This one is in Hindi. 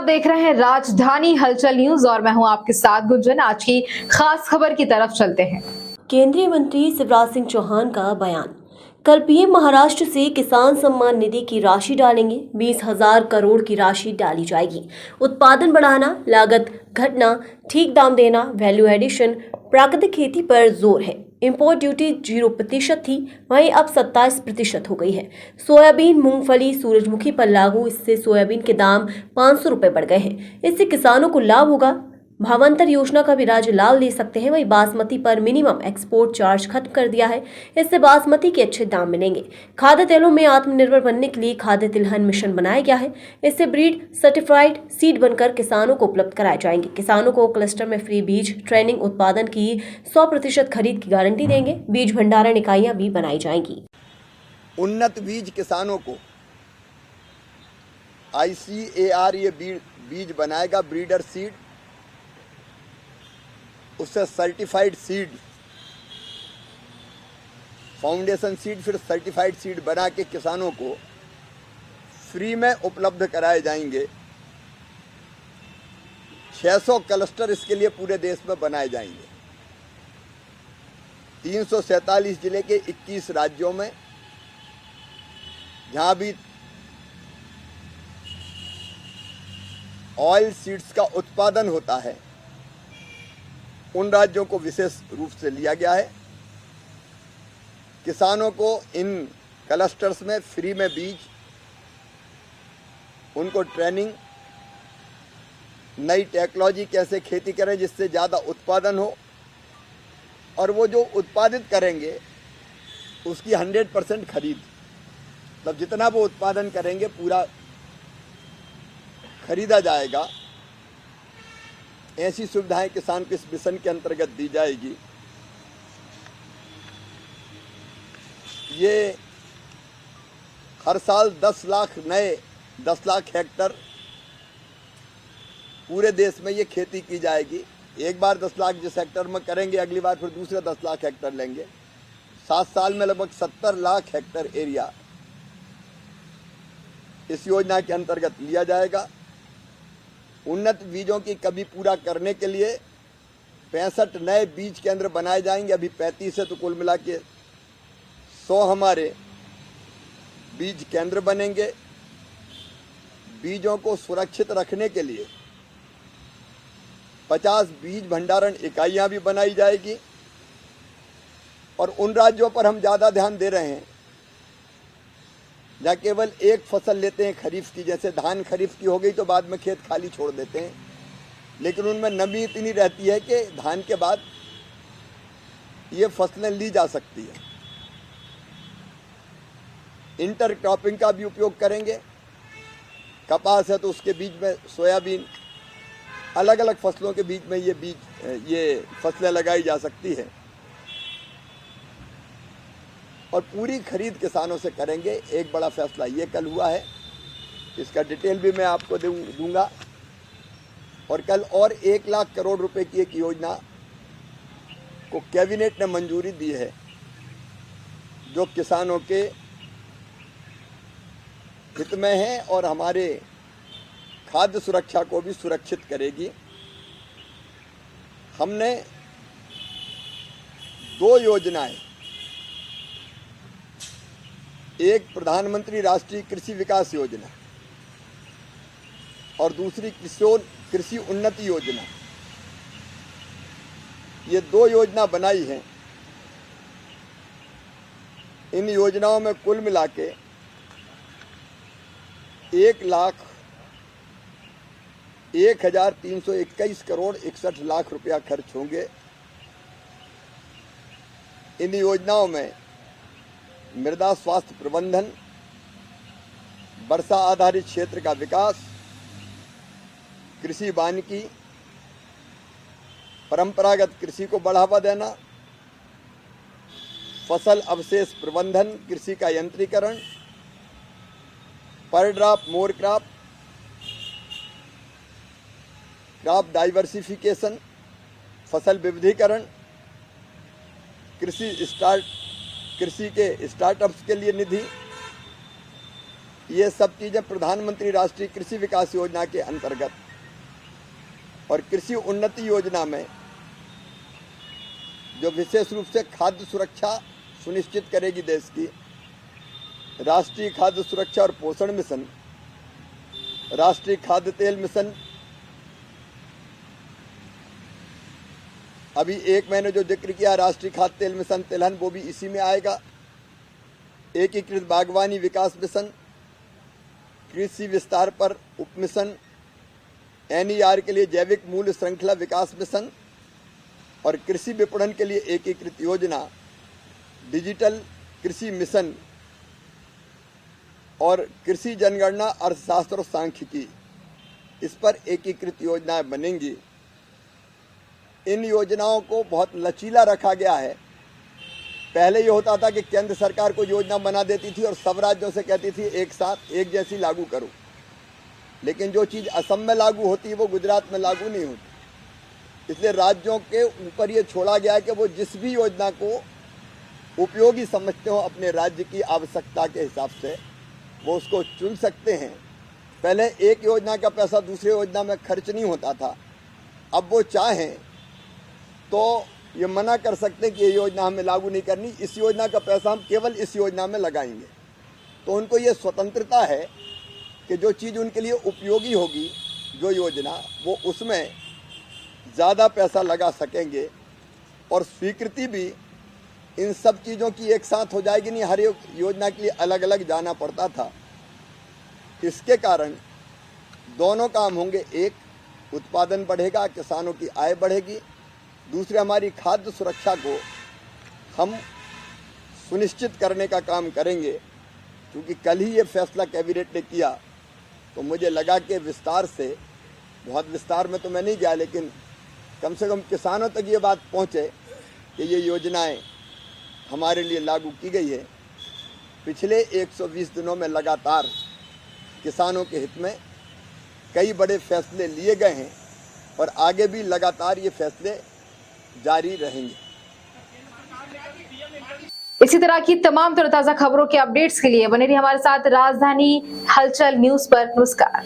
देख रहे हैं राजधानी हलचल न्यूज और मैं हूं आपके साथ गुंजन। आज की खास खबर की तरफ चलते हैं। केंद्रीय मंत्री शिवराज सिंह चौहान का बयान। कल पीएम महाराष्ट्र से किसान सम्मान निधि की राशि डालेंगे। 20,000 करोड़ की राशि डाली जाएगी। उत्पादन बढ़ाना, लागत घटना, ठीक दाम देना, वैल्यू एडिशन, प्राकृतिक खेती पर जोर है। इंपोर्ट ड्यूटी 0% थी, वहीं अब 27% हो गई है। सोयाबीन, मूंगफली, सूरजमुखी पर लागू, इससे सोयाबीन के दाम 500 रुपए बढ़ गए हैं। इससे किसानों को लाभ होगा। भावांतर योजना का भी राज्य लाभ ले सकते हैं। वहीं बासमती पर मिनिमम एक्सपोर्ट चार्ज खत्म कर दिया है, इससे बासमती के अच्छे दाम मिलेंगे। खाद्य तेलों में आत्मनिर्भर बनने के लिए खाद्य तिलहन मिशन बनाया गया है। इससे ब्रीड सर्टिफाइड सीड बनकर किसानों को उपलब्ध कराए जाएंगे। किसानों को क्लस्टर में फ्री बीज ट्रेनिंग, उत्पादन की 100% खरीद की गारंटी देंगे। बीज भंडारण इकाइयां भी बनाई जाएंगी। उन्नत बीज किसानों को ICAR ये बीज बनाएगा, ब्रीडर सीड, उससे सर्टिफाइड सीड, फाउंडेशन सीड, फिर सर्टिफाइड सीड बना के किसानों को फ्री में उपलब्ध कराए जाएंगे। 600 क्लस्टर इसके लिए पूरे देश में बनाए जाएंगे। 347 जिले के 21 राज्यों में जहां भी ऑयल सीड्स का उत्पादन होता है, उन राज्यों को विशेष रूप से लिया गया है। किसानों को इन क्लस्टर्स में फ्री में बीज, उनको ट्रेनिंग, नई टेक्नोलॉजी कैसे खेती करें जिससे ज़्यादा उत्पादन हो, और वो जो उत्पादित करेंगे उसकी 100% खरीद, मतलब जितना वो उत्पादन करेंगे पूरा खरीदा जाएगा। ऐसी सुविधाएं किसान को इस मिशन के अंतर्गत दी जाएगी। ये हर साल 10 लाख हेक्टर पूरे देश में ये खेती की जाएगी। एक बार 10 लाख जिस हेक्टर में करेंगे, अगली बार फिर दूसरे 10 लाख हेक्टर लेंगे। 7 साल में लगभग 70 लाख हेक्टर एरिया इस योजना के अंतर्गत लिया जाएगा। उन्नत बीजों की कमी पूरा करने के लिए 65 नए बीज केंद्र बनाए जाएंगे। अभी 35 है, तो कुल मिला के 100 हमारे बीज केंद्र बनेंगे। बीजों को सुरक्षित रखने के लिए 50 बीज भंडारण इकाइयां भी बनाई जाएगी। और उन राज्यों पर हम ज़्यादा ध्यान दे रहे हैं जहाँ केवल एक फसल लेते हैं खरीफ की, जैसे धान खरीफ की हो गई तो बाद में खेत खाली छोड़ देते हैं, लेकिन उनमें नमी इतनी रहती है कि धान के बाद ये फसलें ली जा सकती है। इंटर क्रॉपिंग का भी उपयोग करेंगे। कपास है तो उसके बीच में सोयाबीन, अलग अलग फसलों के बीच में ये फसलें लगाई जा सकती है। और पूरी खरीद किसानों से करेंगे। एक बड़ा फैसला ये कल हुआ है, इसका डिटेल भी मैं आपको दूंगा। और कल और 1 लाख करोड़ रुपए की एक योजना को कैबिनेट ने मंजूरी दी है, जो किसानों के हित में है और हमारे खाद्य सुरक्षा को भी सुरक्षित करेगी। हमने 2 योजनाएं, एक प्रधानमंत्री राष्ट्रीय कृषि विकास योजना और दूसरी कृषि उन्नति योजना, ये 2 योजना बनाई हैं। इन योजनाओं में कुल मिला के 1,01,321 करोड़ 61 लाख रुपया खर्च होंगे। इन योजनाओं में मृदा स्वास्थ्य प्रबंधन, वर्षा आधारित क्षेत्र का विकास, कृषि वानिकी, परंपरागत कृषि को बढ़ावा देना, फसल अवशेष प्रबंधन, कृषि का यंत्रीकरण, पर drop more crop, crop diversification, फसल विविधीकरण, कृषि के स्टार्टअप्स के लिए निधि, ये सब चीज़ें प्रधानमंत्री राष्ट्रीय कृषि विकास योजना के अंतर्गत और कृषि उन्नति योजना में जो विशेष रूप से खाद्य सुरक्षा सुनिश्चित करेगी देश की, राष्ट्रीय खाद्य सुरक्षा और पोषण मिशन, राष्ट्रीय खाद्य तेल मिशन, अभी एक मैंने जो जिक्र किया राष्ट्रीय खाद्य तेल मिशन तिलहन, वो भी इसी में आएगा। एकीकृत बागवानी विकास मिशन, कृषि विस्तार पर उप मिशन, NER के लिए जैविक मूल्य श्रृंखला विकास मिशन और कृषि विपणन के लिए एकीकृत योजना, डिजिटल कृषि मिशन और कृषि जनगणना अर्थशास्त्र और सांख्यिकी, इस पर एकीकृत योजनाएं बनेंगी। इन योजनाओं को बहुत लचीला रखा गया है। पहले ये होता था कि केंद्र सरकार को योजना बना देती थी और सब राज्यों से कहती थी एक साथ एक जैसी लागू करो, लेकिन जो चीज़ असम में लागू होती है वो गुजरात में लागू नहीं होती। इसलिए राज्यों के ऊपर ये छोड़ा गया है कि वो जिस भी योजना को उपयोगी समझते हो अपने राज्य की आवश्यकता के हिसाब से वो उसको चुन सकते हैं। पहले एक योजना का पैसा दूसरी योजना में खर्च नहीं होता था, अब वो चाहें तो ये मना कर सकते हैं कि ये योजना हमें लागू नहीं करनी, इस योजना का पैसा हम केवल इस योजना में लगाएंगे। तो उनको ये स्वतंत्रता है कि जो चीज़ उनके लिए उपयोगी होगी, जो योजना, वो उसमें ज़्यादा पैसा लगा सकेंगे। और स्वीकृति भी इन सब चीज़ों की एक साथ हो जाएगी, नहीं हर एक योजना के लिए अलग अलग जाना पड़ता था। इसके कारण दोनों काम होंगे, एक उत्पादन बढ़ेगा, किसानों की आय बढ़ेगी, दूसरे हमारी खाद्य सुरक्षा को हम सुनिश्चित करने का काम करेंगे। क्योंकि कल ही ये फैसला कैबिनेट ने किया तो मुझे लगा कि विस्तार से, बहुत विस्तार में तो मैं नहीं गया, लेकिन कम से कम किसानों तक ये बात पहुँचे कि ये योजनाएं हमारे लिए लागू की गई है। पिछले 120 दिनों में लगातार किसानों के हित में कई बड़े फैसले लिए गए हैं और आगे भी लगातार ये फैसले जारी रहेंगे। इसी तरह की तमाम तरोताजा खबरों के अपडेट्स के लिए बने रहिए हमारे साथ राजधानी हलचल न्यूज पर। नमस्कार।